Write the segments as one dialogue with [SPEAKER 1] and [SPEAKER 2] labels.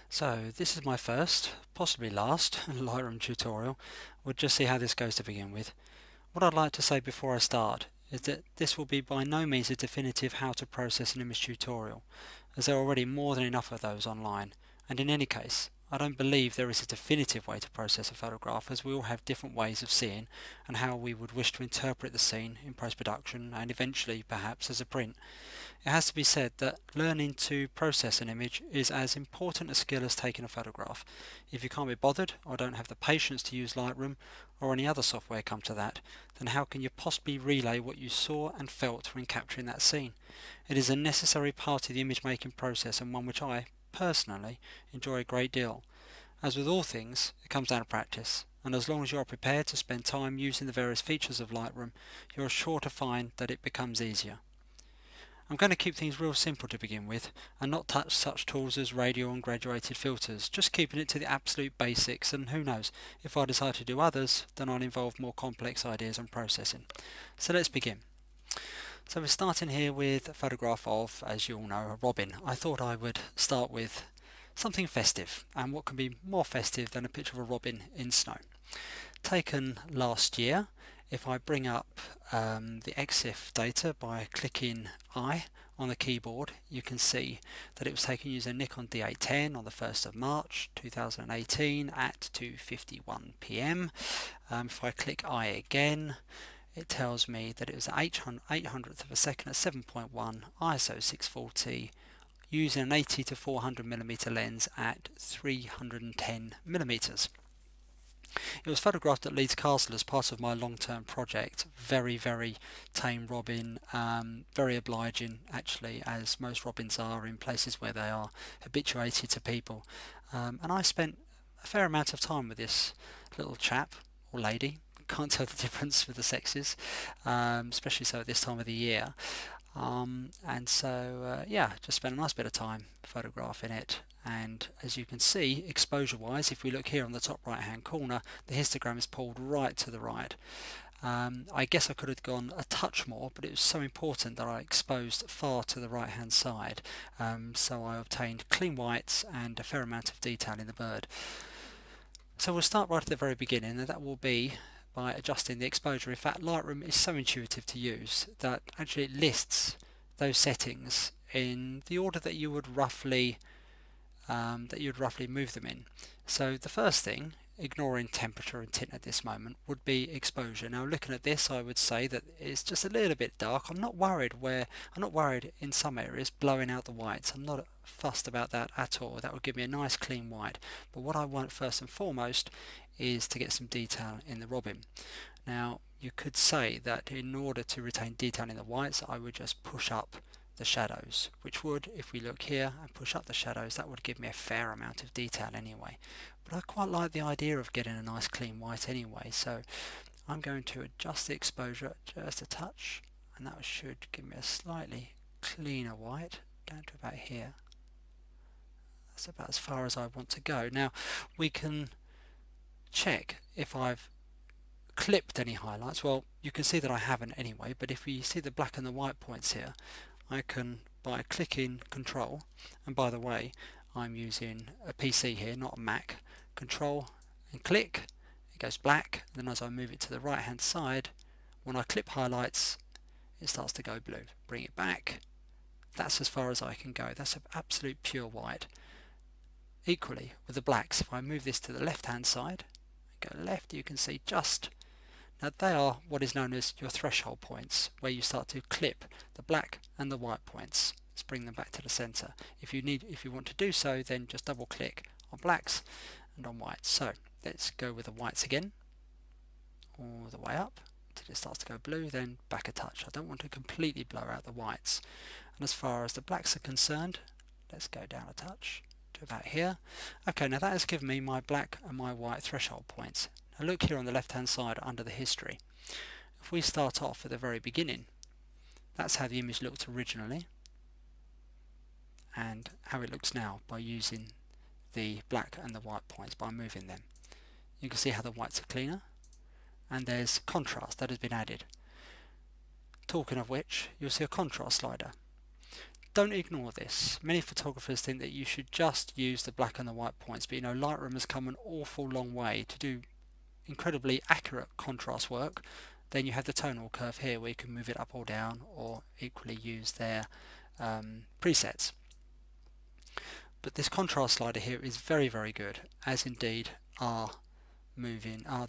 [SPEAKER 1] So this is my first, possibly last, Lightroom tutorial. We'll just see how this goes to begin with. What I'd like to say before I start is that this will be by no means a definitive how to process an image tutorial, as there are already more than enough of those online, and in any case, I don't believe there is a definitive way to process a photograph, as we all have different ways of seeing and how we would wish to interpret the scene in post-production and eventually perhaps as a print. It has to be said that learning to process an image is as important a skill as taking a photograph. If you can't be bothered or don't have the patience to use Lightroom or any other software come to that, then how can you possibly relay what you saw and felt when capturing that scene? It is a necessary part of the image making process, and one which I, personally, enjoy a great deal. As with all things, it comes down to practice, and as long as you are prepared to spend time using the various features of Lightroom, you are sure to find that it becomes easier. I'm going to keep things real simple to begin with and not touch such tools as radial and graduated filters, just keeping it to the absolute basics, and who knows, if I decide to do others, then I'll involve more complex ideas and processing. So let's begin. So we're starting here with a photograph of, as you all know, a robin. I thought I would start with something festive, and what can be more festive than a picture of a robin in snow. Taken last year. If I bring up the EXIF data by clicking I on the keyboard, you can see that it was taken using a Nikon D810 on the 1st of March 2018 at 2:51 p.m. If I click I again, it tells me that it was 800th of a second at 7.1 ISO 640 using an 80 to 400mm lens at 310mm. It was photographed at Leeds Castle as part of my long-term project. Very, very tame robin, very obliging actually, as most robins are in places where they are habituated to people. And I spent a fair amount of time with this little chap, or lady, can't tell the difference with the sexes, especially so at this time of the year. Yeah, just spent a nice bit of time photographing it. And as you can see, exposure wise, if we look here on the top right hand corner, the histogram is pulled right to the right. I guess I could have gone a touch more, but it was so important that I exposed far to the right hand side, so I obtained clean whites and a fair amount of detail in the bird. So we'll start right at the very beginning, and that will be by adjusting the exposure. In fact, Lightroom is so intuitive to use that actually it lists those settings in the order that you would roughly move them in. So the first thing, ignoring temperature and tint at this moment, would be exposure. Now looking at this, I would say that it's just a little bit dark. I'm not worried in some areas blowing out the whites. I'm not fussed about that at all. That would give me a nice clean white. But what I want first and foremost is to get some detail in the robin. Now you could say that in order to retain detail in the whites, I would just push up the shadows, which would, if we look here and push up the shadows, that would give me a fair amount of detail anyway. But I quite like the idea of getting a nice clean white anyway, so I'm going to adjust the exposure just a touch, and that should give me a slightly cleaner white down to about here. That's about as far as I want to go. Now we can check if I've clipped any highlights. Well, you can see that I haven't anyway, but if we see the black and the white points here, I can, by clicking Control, and by the way, I'm using a PC here, not a Mac, Control and click, it goes black. Then as I move it to the right hand side, when I clip highlights, it starts to go blue. Bring it back, that's as far as I can go. That's an absolute pure white. Equally with the blacks, if I move this to the left hand side, go left, you can see just, now they are what is known as your threshold points, where you start to clip the black and the white points. Let's bring them back to the center. If you want to do so, then just double click on blacks and on whites. So let's go with the whites again, all the way up until it starts to go blue, then back a touch. I don't want to completely blur out the whites. And as far as the blacks are concerned, let's go down a touch to about here. Okay, now that has given me my black and my white threshold points. Now look here on the left hand side under the history. If we start off at the very beginning, that's how the image looked originally and how it looks now by using the black and the white points, by moving them. You can see how the whites are cleaner and there's contrast that has been added. Talking of which, you'll see a contrast slider. don't ignore this. Many photographers think that you should just use the black and the white points, but you know, Lightroom has come an awful long way to do incredibly accurate contrast work. Then you have the tonal curve here where you can move it up or down, or equally use their presets. But this contrast slider here is very, very good, as indeed are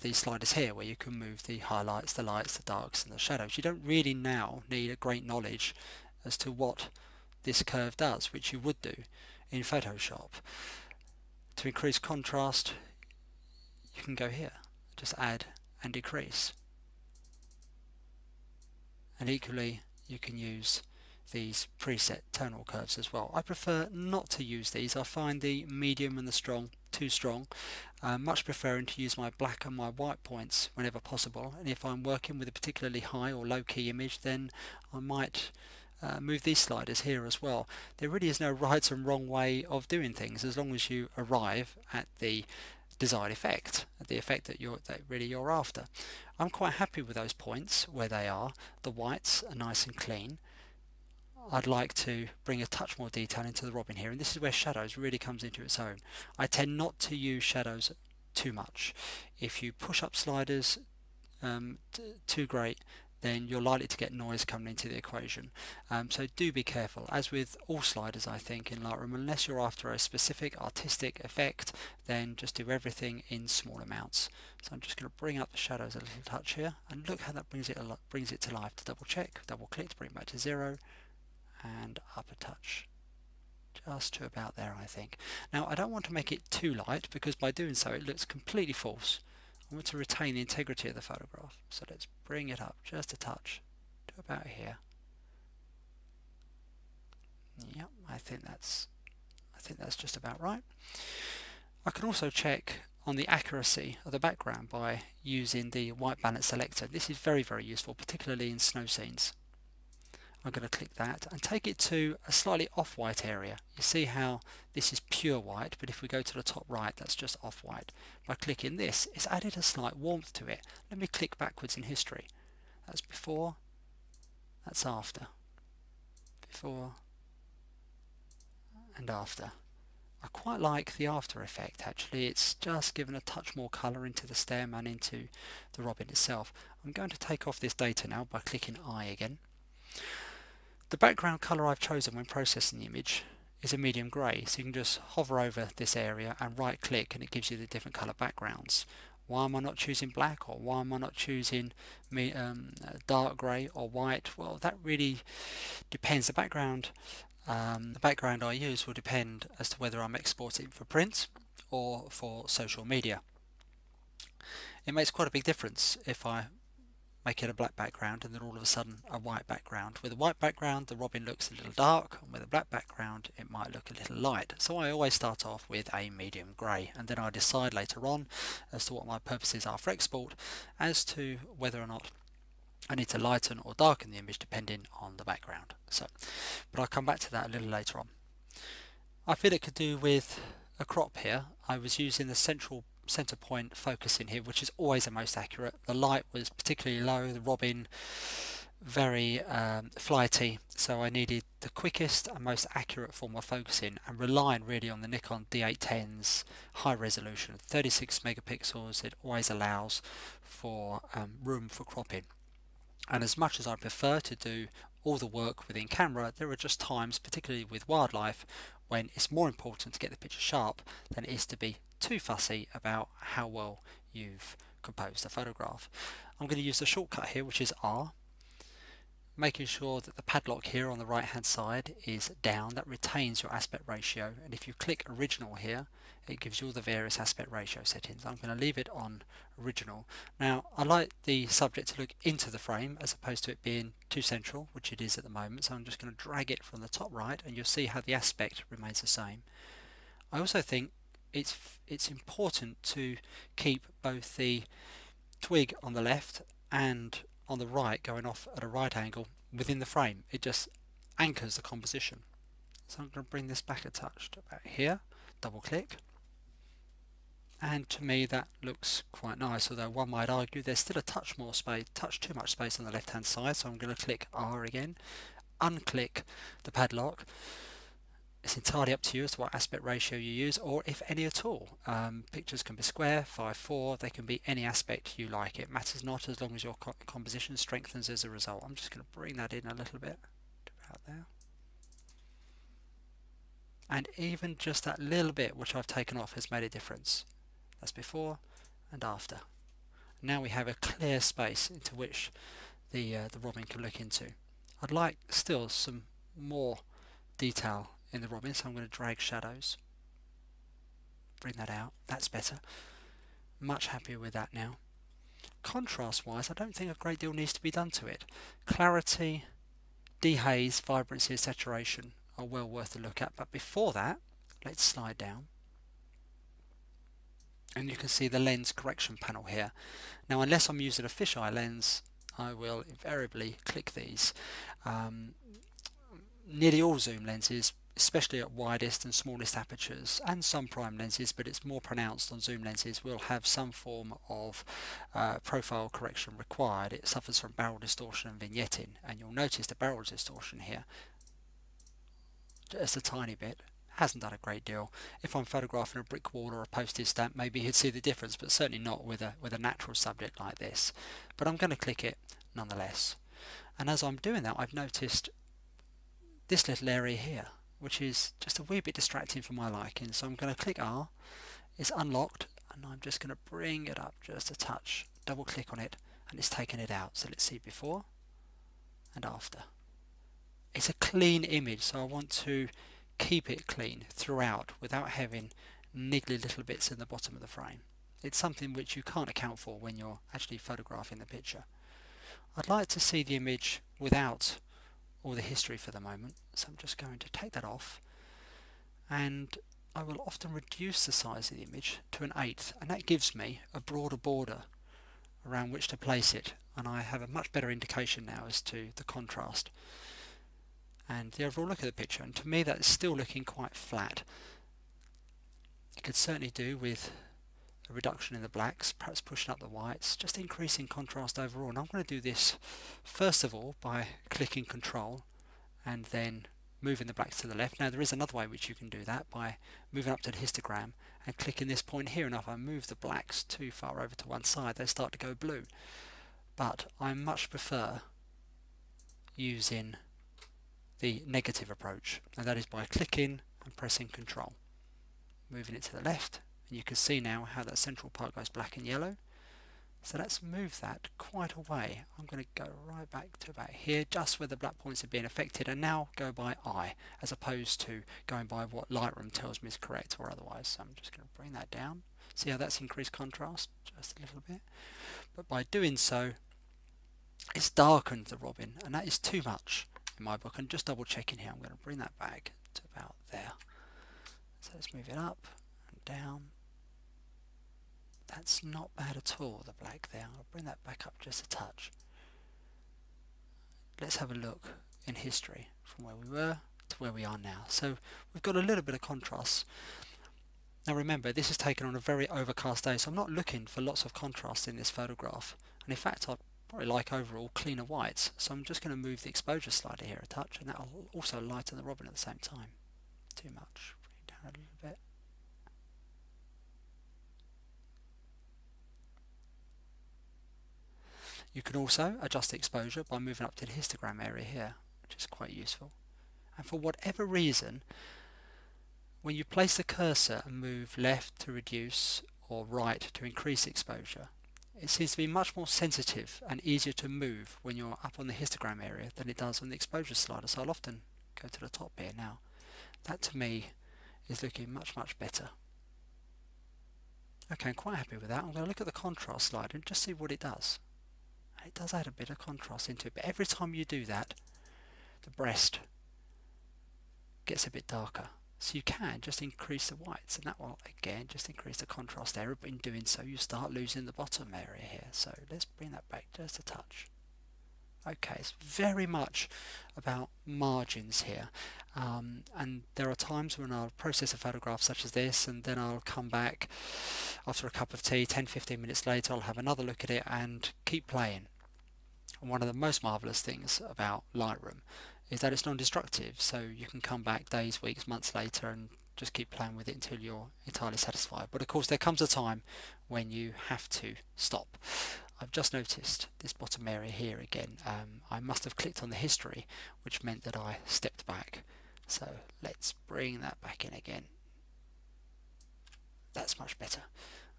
[SPEAKER 1] these sliders here, where you can move the highlights, the lights, the darks and the shadows. You don't really now need a great knowledge as to what this curve does, which you would do in Photoshop. To increase contrast, you can go here, just add and decrease. And equally, you can use these preset tonal curves as well. I prefer not to use these. I find the medium and the strong too strong. Much preferring to use my black and my white points whenever possible, and if I'm working with a particularly high or low key image, then I might move these sliders here as well. There really is no right and wrong way of doing things, as long as you arrive at the desired effect, the effect that you're after. I'm quite happy with those points where they are. The whites are nice and clean. I'd like to bring a touch more detail into the robin here, and this is where shadows really comes into its own. I tend not to use shadows too much. If you push up sliders too great, then you're likely to get noise coming into the equation. So do be careful. As with all sliders, I think, in Lightroom, unless you're after a specific artistic effect, then just do everything in small amounts. So I'm just going to bring up the shadows a little touch here, and look how that brings it to life. To double check, double click to bring it back to 0, and up a touch, just to about there, I think. Now I don't want to make it too light, because by doing so it looks completely false. I want to retain the integrity of the photograph, so let's bring it up just a touch to about here. Yep, I think that's just about right. I can also check on the accuracy of the background by using the white balance selector. This is very, very useful, particularly in snow scenes. I'm going to click that and take it to a slightly off-white area. You see how this is pure white, but if we go to the top right, that's just off-white. By clicking this, it's added a slight warmth to it. Let me click backwards in history. That's before, that's after. Before and after. I quite like the after effect, actually. It's just given a touch more colour into the stem and into the robin itself. I'm going to take off this data now by clicking I again. The background colour I've chosen when processing the image is a medium grey, so you can just hover over this area and right click and it gives you the different colour backgrounds. Why am I not choosing black, or why am I not choosing dark grey or white? Well, that really depends. The background I use will depend as to whether I'm exporting for print or for social media. It makes quite a big difference if I make it a black background and then all of a sudden a white background. With a white background the robin looks a little dark, and with a black background it might look a little light. So I always start off with a medium grey, and then I decide later on as to what my purposes are for export, as to whether or not I need to lighten or darken the image depending on the background. But I'll come back to that a little later on. I feel it could do with a crop here. I was using the center point focus in here, which is always the most accurate. The light was particularly low, the robin very flighty, so I needed the quickest and most accurate form of focusing, and relying really on the Nikon D810's high resolution, 36 megapixels. It always allows for room for cropping. And as much as I prefer to do all the work within camera, there are just times, particularly with wildlife, when it's more important to get the picture sharp than it is to be too fussy about how well you've composed the photograph. I'm going to use the shortcut here, which is R, making sure that the padlock here on the right hand side is down. That retains your aspect ratio, and if you click original here it gives you all the various aspect ratio settings. I'm going to leave it on original. Now I like the subject to look into the frame as opposed to it being too central, which it is at the moment, so I'm just going to drag it from the top right and you'll see how the aspect remains the same. I also think it's important to keep both the twig on the left and on the right going off at a right angle within the frame. It just anchors the composition. So I'm going to bring this back a touch to about here, double click, and to me that looks quite nice, although one might argue there's still a touch too much space on the left hand side, so I'm going to click R again, unclick the padlock. It's entirely up to you as to what aspect ratio you use, or if any at all. Pictures can be square, 5:4, they can be any aspect you like. It matters not as long as your composition strengthens as a result. I'm just going to bring that in a little bit to about there. And even just that little bit which I've taken off has made a difference. That's before and after. Now we have a clear space into which the robin can look into. I'd like still some more detail in the robin, so I'm going to drag shadows, bring that out. That's better. Much happier with that now. Contrast wise, I don't think a great deal needs to be done to it. Clarity, dehaze, vibrancy and saturation are well worth a look at, but before that, let's slide down and you can see the lens correction panel here. Now, unless I'm using a fisheye lens, I will invariably click these. Nearly all zoom lenses, especially at widest and smallest apertures, and some prime lenses, but it's more pronounced on zoom lenses, will have some form of profile correction required. It suffers from barrel distortion and vignetting, and you'll notice the barrel distortion here, just a tiny bit, hasn't done a great deal. If I'm photographing a brick wall or a postage stamp, maybe you'd see the difference, but certainly not with a natural subject like this. But I'm going to click it nonetheless. And as I'm doing that, I've noticed this little area here, which is just a wee bit distracting for my liking. So I'm going to click R, it's unlocked, and I'm just going to bring it up just a touch, double click on it, and it's taken it out. So let's see before and after. It's a clean image, so I want to keep it clean throughout without having niggly little bits in the bottom of the frame. It's something which you can't account for when you're actually photographing the picture. I'd like to see the image without all the history for the moment, so I'm just going to take that off, and I will often reduce the size of the image to 1/8, and that gives me a broader border around which to place it, and I have a much better indication now as to the contrast and the overall look of the picture. And to me, that is still looking quite flat. You could certainly do with a reduction in the blacks, perhaps pushing up the whites, just increasing contrast overall. And I'm going to do this first of all by clicking Control and then moving the blacks to the left. Now there is another way which you can do that, by moving up to the histogram and clicking this point here, and if I move the blacks too far over to one side, they start to go blue. But I much prefer using the negative approach, and that is by clicking and pressing Control, moving it to the left, and you can see now how that central part goes black and yellow. So let's move that quite a way. I'm going to go right back to about here, just where the black points are being affected, and now go by eye as opposed to going by what Lightroom tells me is correct or otherwise. So I'm just going to bring that down. See how that's increased contrast just a little bit, but by doing so it's darkened the robin, and that is too much in my book. And just double checking here, I'm going to bring that back to about there. So let's move it up and down. That's not bad at all, the black there. I'll bring that back up just a touch. Let's have a look in history from where we were to where we are now. So we've got a little bit of contrast. Now remember, this is taken on a very overcast day, so I'm not looking for lots of contrast in this photograph. And in fact, I'd probably like overall cleaner whites. So I'm just going to move the exposure slider here a touch, and that'll also lighten the robin at the same time. Too much. Bring it down a little bit. You can also adjust the exposure by moving up to the histogram area here, which is quite useful. And for whatever reason, when you place the cursor and move left to reduce or right to increase exposure, it seems to be much more sensitive and easier to move when you're up on the histogram area than it does on the exposure slider. So I'll often go to the top here now. That to me is looking much better. Okay, I'm quite happy with that. I'm going to look at the contrast slider and just see what it does. It does add a bit of contrast into it, but every time you do that, the breast gets a bit darker. So you can just increase the whites, and that will again just increase the contrast area, but in doing so you start losing the bottom area here. So let's bring that back just a touch. Okay, it's very much about margins here, and there are times when I'll process a photograph such as this, and then I'll come back after a cup of tea, 10-15 minutes later, I'll have another look at it and keep playing. And one of the most marvellous things about Lightroom is that it's non-destructive, so you can come back days, weeks, months later and just keep playing with it until you're entirely satisfied. But of course there comes a time when you have to stop. I've just noticed this bottom area here again. I must have clicked on the history, which meant that I stepped back. So let's bring that back in again. That's much better.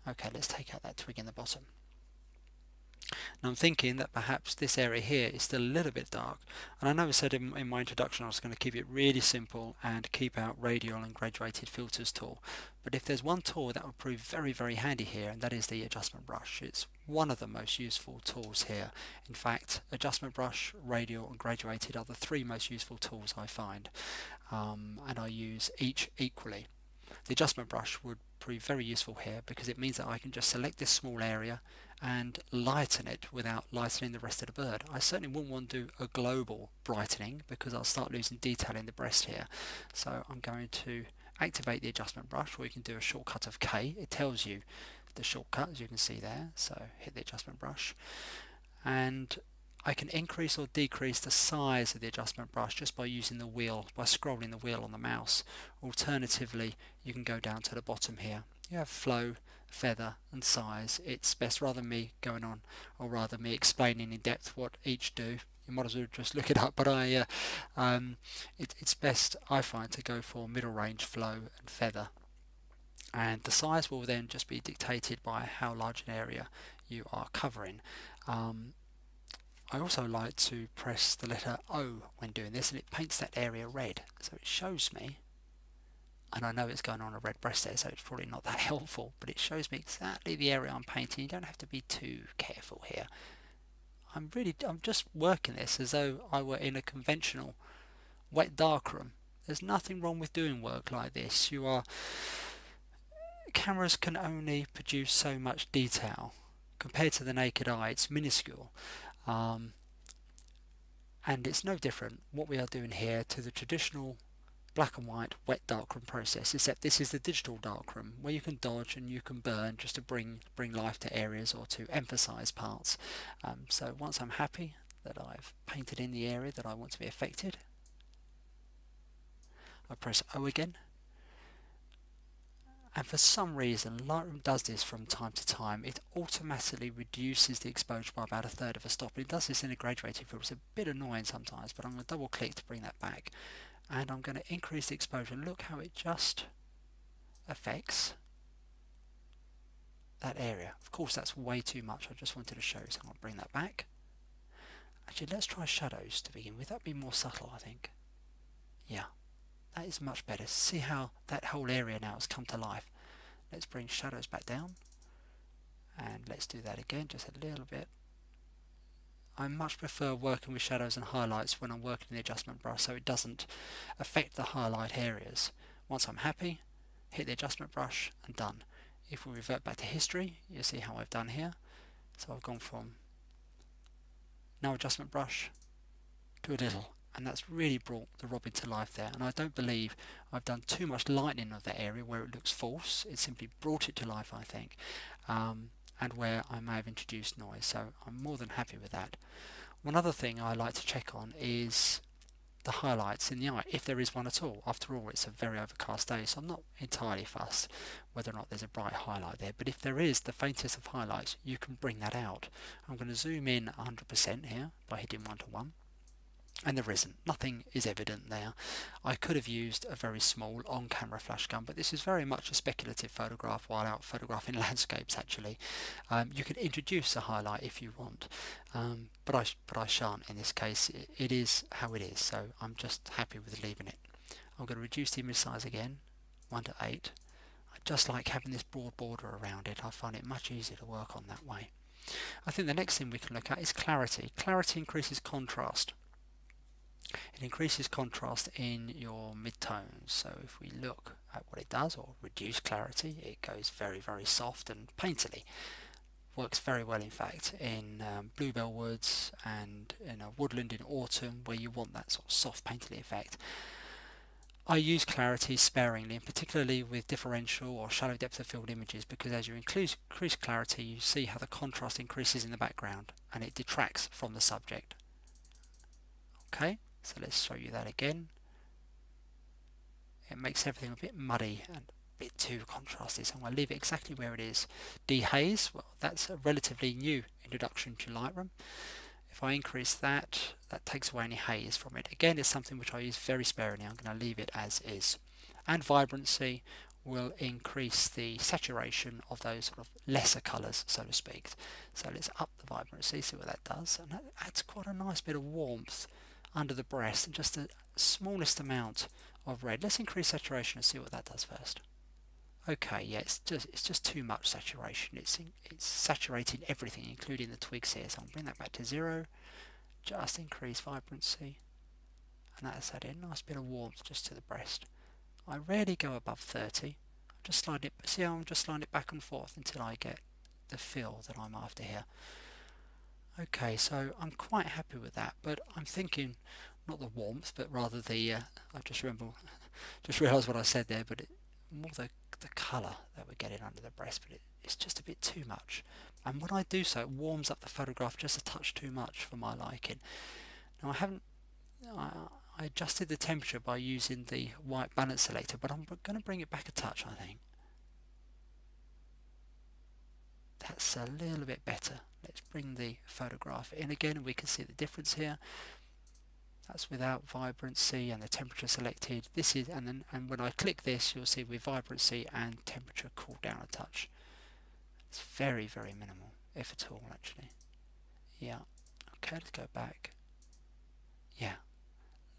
[SPEAKER 1] Okay, let's take out that twig in the bottom. Now I'm thinking that perhaps this area here is still a little bit dark, and I know I said in my introduction I was going to keep it really simple and keep out radial and graduated filters tool, but if there's one tool that would prove very, very handy here, and that is the adjustment brush. It's one of the most useful tools here. In fact, adjustment brush, radial and graduated are the three most useful tools I find, and I use each equally. The adjustment brush would prove very useful here because it means that I can just select this small area and lighten it without lightening the rest of the bird. I certainly wouldn't want to do a global brightening because I'll start losing detail in the breast here. So I'm going to activate the adjustment brush, or you can do a shortcut of K. It tells you the shortcut, as you can see there. So hit the adjustment brush, and I can increase or decrease the size of the adjustment brush just by using the wheel, by scrolling the wheel on the mouse. Alternatively, you can go down to the bottom here. You have flow, feather and size. It's best, rather than me going on, or rather me explaining in depth what each do, you might as well just look it up, but it's best, I find, to go for middle range, flow and feather, and the size will then just be dictated by how large an area you are covering. I also like to press the letter O when doing this, and it paints that area red, so it shows me, and I know it's going on a red breast there, so it's probably not that helpful, but it shows me exactly the area I'm painting. You don't have to be too careful here. I'm just working this as though I were in a conventional wet darkroom. There's nothing wrong with doing work like this. Cameras can only produce so much detail. Compared to the naked eye, it's minuscule. And it's no different what we are doing here to the traditional black and white wet darkroom process, except this is the digital darkroom where you can dodge and you can burn just to bring life to areas or to emphasize parts. So once I'm happy that I've painted in the area that I want to be affected, I press O again. And for some reason Lightroom does this from time to time. It automatically reduces the exposure by about 1/3 of a stop. It does this in a graduated filter. It's a bit annoying sometimes, but I'm going to double click to bring that back, and I'm going to increase the exposure. Look how it just affects that area. Of course that's way too much. I just wanted to show you, so I'm going to bring that back. Actually, let's try shadows to begin with. That'd be more subtle, I think. Yeah. That is much better. See how that whole area now has come to life. Let's bring shadows back down, and let's do that again, just a little bit. I much prefer working with shadows and highlights when I'm working in the adjustment brush, so it doesn't affect the highlight areas. Once I'm happy, hit the adjustment brush and done. If we revert back to history, you'll see how I've done here. So I've gone from no adjustment brush to a little, and that's really brought the robin to life there. And I don't believe I've done too much lightening of that area where it looks false. It simply brought it to life, I think, and where I may have introduced noise, so I'm more than happy with that. One other thing I like to check on is the highlights in the eye, if there is one at all. After all, it's a very overcast day, so I'm not entirely fussed whether or not there's a bright highlight there, but if there is the faintest of highlights, you can bring that out. I'm going to zoom in 100% here by hitting 1 to 1. And there isn't. Nothing is evident there. I could have used a very small on-camera flash gun, but this is very much a speculative photograph while out photographing landscapes, actually. You can introduce a highlight if you want, but I shan't in this case. It is how it is, so I'm just happy with leaving it. I'm going to reduce the image size again, 1 to 8. I just like having this broad border around it. I find it much easier to work on that way. I think the next thing we can look at is clarity. Clarity increases contrast. It increases contrast in your midtones. So if we look at what it does, or reduce clarity, it goes very, very soft and painterly. Works very well, in fact, in bluebell woods and in a woodland in autumn where you want that sort of soft painterly effect. I use clarity sparingly, and particularly with differential or shallow depth of field images, because as you increase clarity, you see how the contrast increases in the background and it detracts from the subject. Okay. So let's show you that again. It makes everything a bit muddy and a bit too contrasty, so I'm going to leave it exactly where it is. Dehaze, well, that's a relatively new introduction to Lightroom. If I increase that, that takes away any haze from it. Again, it's something which I use very sparingly. I'm going to leave it as is. And vibrancy will increase the saturation of those sort of lesser colours, so to speak. So let's up the vibrancy, see what that does. And that adds quite a nice bit of warmth under the breast and just the smallest amount of red. Let's increase saturation and see what that does first. Okay, yeah, it's just too much saturation. It's saturating everything, including the twigs here. So I'll bring that back to 0. Just increase vibrancy, and that's added a nice bit of warmth just to the breast. I rarely go above 30. I'm just sliding it. See how I'm just sliding it back and forth until I get the feel that I'm after here. Okay, so I'm quite happy with that, but I'm thinking not the warmth, but rather the. I just realised what I said there, but more the colour that we're getting under the breast, but it's just a bit too much. And when I do so, it warms up the photograph just a touch too much for my liking. Now I adjusted the temperature by using the white balance selector, but I'm going to bring it back a touch, I think. That's a little bit better. Let's bring the photograph in again and we can see the difference here. That's without vibrancy and the temperature selected. This is, and when I click this, you'll see with vibrancy and temperature cooled down a touch. It's very, very minimal, if at all, actually. Yeah. Okay, let's go back. Yeah.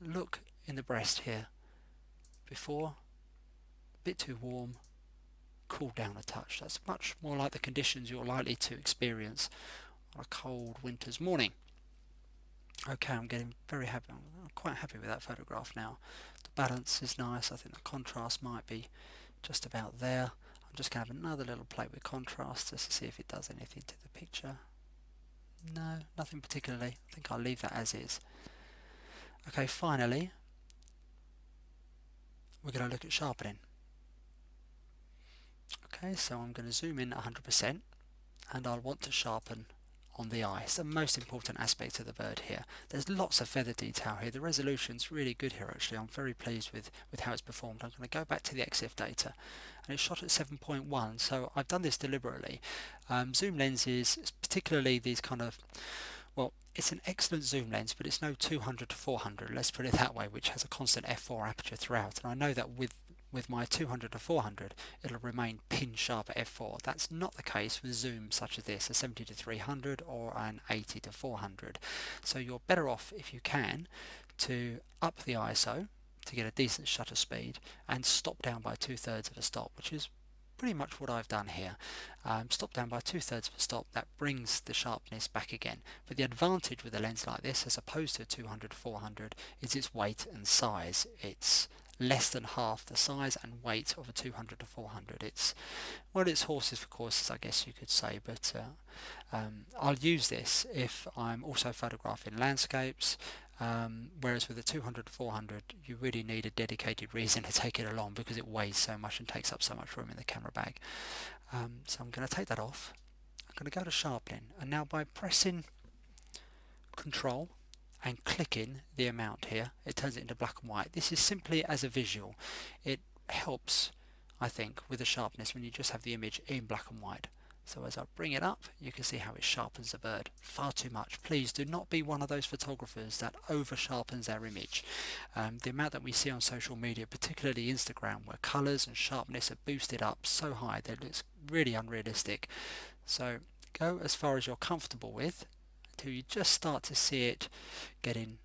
[SPEAKER 1] Look in the breast here. Before, a bit too warm, cooled down a touch. That's much more like the conditions you're likely to experience on a cold winter's morning. Okay, I'm getting very happy. I'm quite happy with that photograph now. The balance is nice. I think the contrast might be just about there. I'm just going to have another little play with contrast just to see if it does anything to the picture. No, nothing particularly. I think I'll leave that as is. Okay, finally, we're going to look at sharpening. Okay, so I'm going to zoom in 100% and I'll want to sharpen on the eye. It's the most important aspect of the bird here. There's lots of feather detail here. The resolution's really good here actually. I'm very pleased with how it's performed. I'm going to go back to the EXIF data and it's shot at 7.1, so I've done this deliberately. Zoom lenses, particularly these kind of, well, it's an excellent zoom lens, but it's no 200 to 400, let's put it that way, which has a constant f4 aperture throughout, and I know that with my 200 to 400 it'll remain pin sharp at f4. That's not the case with zooms such as this, a 70 to 300 or an 80 to 400. So you're better off, if you can, to up the ISO to get a decent shutter speed and stop down by 2/3 of a stop, which is pretty much what I've done here. Stop down by 2/3 of a stop, that brings the sharpness back again. But the advantage with a lens like this as opposed to a 200 to 400 is its weight and size. It's less than half the size and weight of a 200 to 400. It's, well, it's horses for courses, I guess you could say, but I'll use this if I'm also photographing landscapes, whereas with a 200 to 400 you really need a dedicated reason to take it along because it weighs so much and takes up so much room in the camera bag. So I'm going to take that off. I'm going to go to sharpening, and now by pressing Control and clicking the amount here, it turns it into black and white. This is simply as a visual. It helps, I think, with the sharpness when you just have the image in black and white. So as I bring it up, you can see how it sharpens the bird far too much. Please do not be one of those photographers that over sharpens their image. The amount that we see on social media, particularly Instagram, where colours and sharpness are boosted up so high that it looks really unrealistic. So go as far as you're comfortable with until you just start to see it getting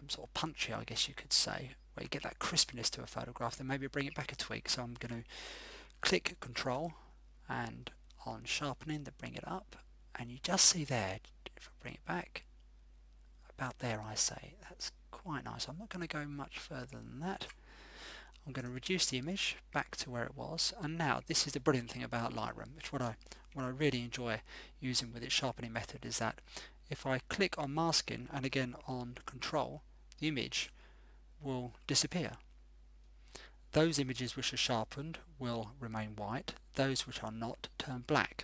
[SPEAKER 1] sort of punchy, I guess you could say, where you get that crispness to a photograph. Then maybe bring it back a tweak. So I'm going to click Control and on sharpening to bring it up, and you just see there, if I bring it back about there, I say that's quite nice. I'm not going to go much further than that. I'm going to reduce the image back to where it was, and now this is the brilliant thing about Lightroom, which what I really enjoy using with its sharpening method is that if I click on masking and again on Control, the image will disappear. Those images which are sharpened will remain white, those which are not turn black.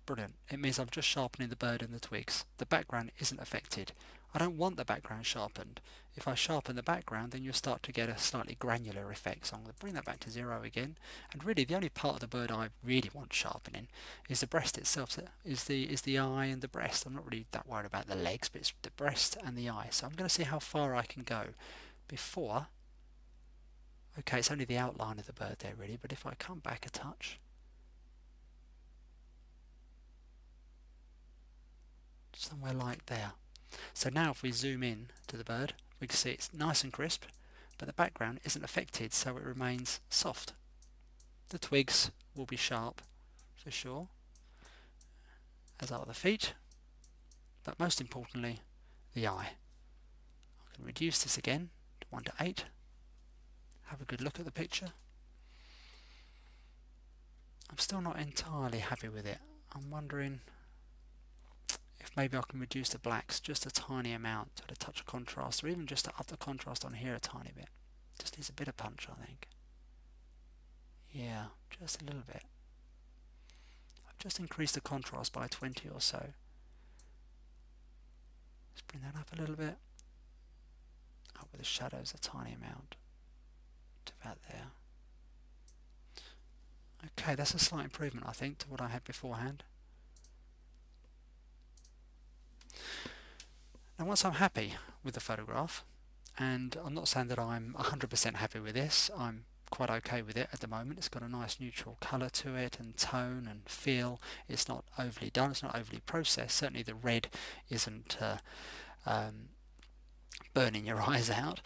[SPEAKER 1] Brilliant. It means I'm just sharpening the bird and the twigs. The background isn't affected. I don't want the background sharpened. If I sharpen the background, then you'll start to get a slightly granular effect. So I'm going to bring that back to 0 again. And really, the only part of the bird I really want sharpening is the breast itself. So is the eye and the breast. I'm not really that worried about the legs, but it's the breast and the eye. So I'm going to see how far I can go before. Okay, it's only the outline of the bird there really, but if I come back a touch, somewhere like there. So now if we zoom in to the bird, we can see it's nice and crisp, but the background isn't affected, so it remains soft. The twigs will be sharp for sure, as are the feet, but most importantly the eye. I can reduce this again to 1 to 8, have a good look at the picture. I'm still not entirely happy with it. I'm wondering if maybe I can reduce the blacks just a tiny amount to add a touch of contrast, or even just to up the contrast on here a tiny bit. Just needs a bit of punch, I think. Yeah, just a little bit. I've just increased the contrast by 20 or so. Let's bring that up a little bit. Up with the shadows a tiny amount. To about there. Okay, that's a slight improvement I think to what I had beforehand. Now once I'm happy with the photograph, and I'm not saying that I'm 100% happy with this, I'm quite okay with it at the moment. It's got a nice neutral colour to it and tone and feel. It's not overly done, it's not overly processed. Certainly the red isn't burning your eyes out,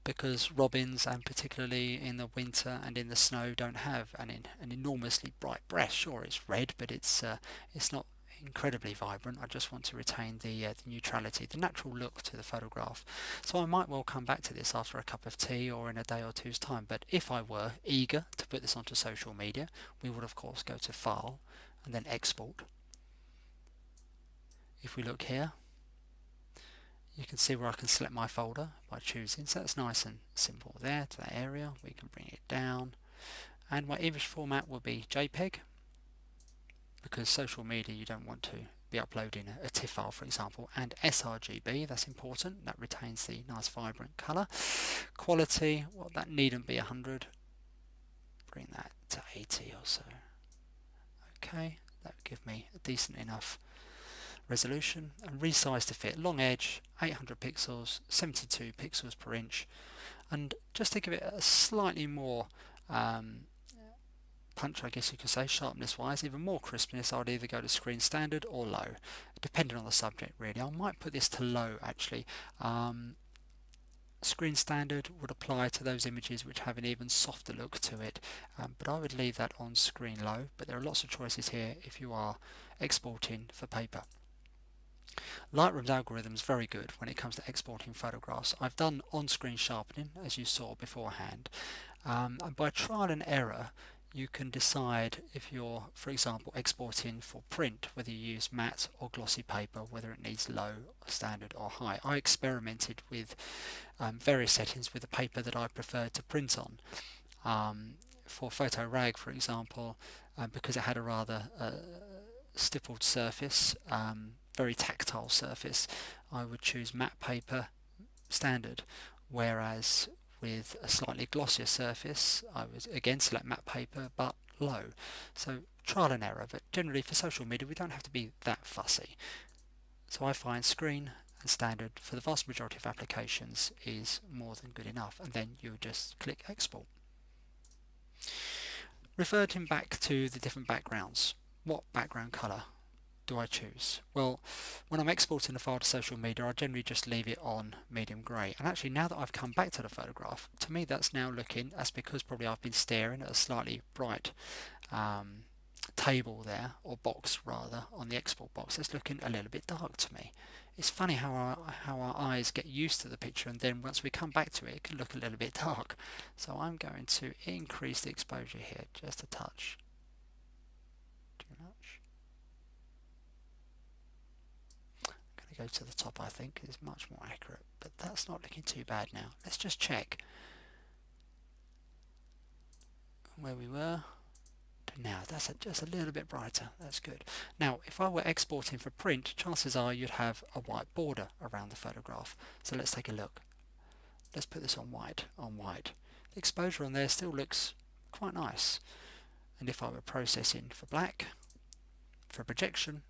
[SPEAKER 1] because robins, and particularly in the winter and in the snow, don't have an enormously bright breast. Sure, it's red, but it's not incredibly vibrant. I just want to retain the neutrality, the natural look to the photograph. So I might well come back to this after a cup of tea or in a day or two's time, but if I were eager to put this onto social media, we would of course go to File and then Export. If we look here, you can see where I can select my folder by choosing, so that's nice and simple there to that area. We can bring it down, and my image format will be JPEG, because social media you don't want to be uploading a TIFF file, for example, and sRGB, that's important, that retains the nice vibrant colour. Quality, well, that needn't be 100, bring that to 80 or so. Okay, that would give me a decent enough resolution, and resize to fit. Long edge, 800 pixels, 72 pixels per inch, and just to give it a slightly more punch, I guess you could say, sharpness wise, even more crispness, I would either go to screen standard or low, depending on the subject really. I might put this to low actually. Screen standard would apply to those images which have an even softer look to it, but I would leave that on screen low, but there are lots of choices here if you are exporting for paper. Lightroom's algorithm is very good when it comes to exporting photographs. I've done on-screen sharpening, as you saw beforehand, and by trial and error you can decide if you're, for example, exporting for print, whether you use matte or glossy paper, whether it needs low, standard or high. I experimented with various settings with the paper that I prefer to print on. For photo rag, for example, because it had a rather stippled surface, very tactile surface, I would choose matte paper standard, whereas with a slightly glossier surface I would again select matte paper but low. So trial and error, but generally for social media we don't have to be that fussy. So I find screen and standard for the vast majority of applications is more than good enough, and then you just click export. Reverting back to the different backgrounds, what background colour do I choose? Well, when I'm exporting a file to social media I generally just leave it on medium grey, and actually now that I've come back to the photograph, to me that's now looking, that's because probably I've been staring at a slightly bright table there, or box rather, on the export box. It's looking a little bit dark to me. It's funny how our eyes get used to the picture, and then once we come back to it, it can look a little bit dark. So I'm going to increase the exposure here just a touch. Too much. I'm going to go to the top, I think, it's much more accurate, but that's not looking too bad now. Let's just check where we were. Now that's just a little bit brighter, that's good. Now if I were exporting for print, chances are you'd have a white border around the photograph. So let's take a look. Let's put this on white, The exposure on there still looks quite nice. And if I were processing for black, for projection,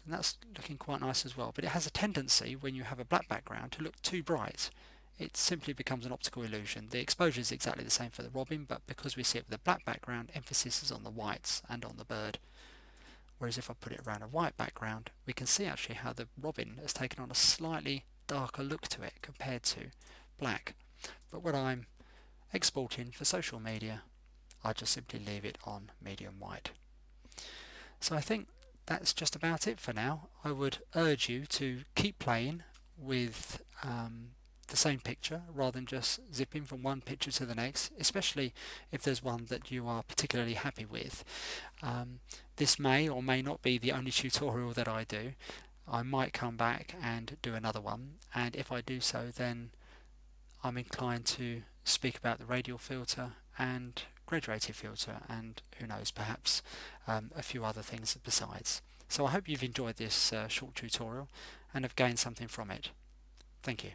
[SPEAKER 1] then that's looking quite nice as well. But it has a tendency, when you have a black background, to look too bright. It simply becomes an optical illusion. The exposure is exactly the same for the robin, but because we see it with a black background, emphasis is on the whites and on the bird. Whereas if I put it around a white background, we can see actually how the robin has taken on a slightly darker look to it compared to black. But when I'm exporting for social media, I just simply leave it on medium white. So I think that's just about it for now. I would urge you to keep playing with the same picture rather than just zipping from one picture to the next, especially if there's one that you are particularly happy with. This may or may not be the only tutorial that I do. I might come back and do another one, and if I do so, then I'm inclined to speak about the radial filter and graduated filter, and who knows, perhaps a few other things besides. So I hope you've enjoyed this short tutorial and have gained something from it. Thank you.